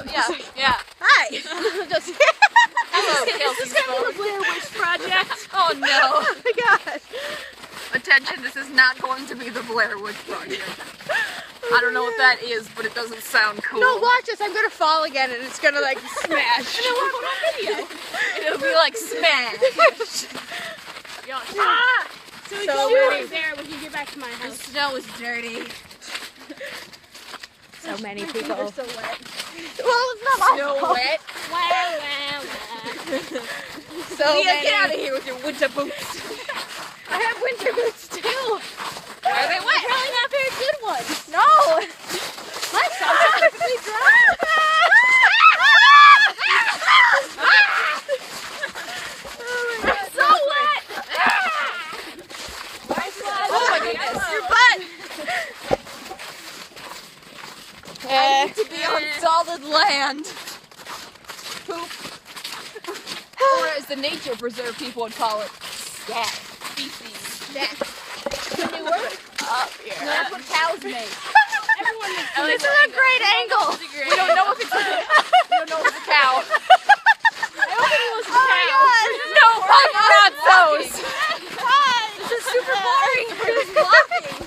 Yeah. Hi. Just, Hello, Kelsey's phone. the Blair Witch Project. Oh no. Oh my god. Attention, this is not going to be the Blair Witch Project. I don't know what that is, but it doesn't sound cool. No, watch this. I'm gonna fall again and it's gonna like smash. And we'll have a video. It'll be like smash. Ah! So we So go many. right there when you get back to my The house. snow is dirty. So many My people. finger's so wet. Well, it's not my Snow fault. wet. So Leah, many. get out of here with your winter boots. I have winter boots too. Why are they wet? Probably not very good ones. No. My socks are perfectly dry. So wet. Oh my goodness. Your butt. I need to be on solid land. Poop. Or as the nature preserve people would call it, scat. Feces. Manure. Up here. That's what cows make. This is a great angle. We don't know if it's a cow. I don't think it was a cow. No, not those. Hi. This is super boring. We're just laughing.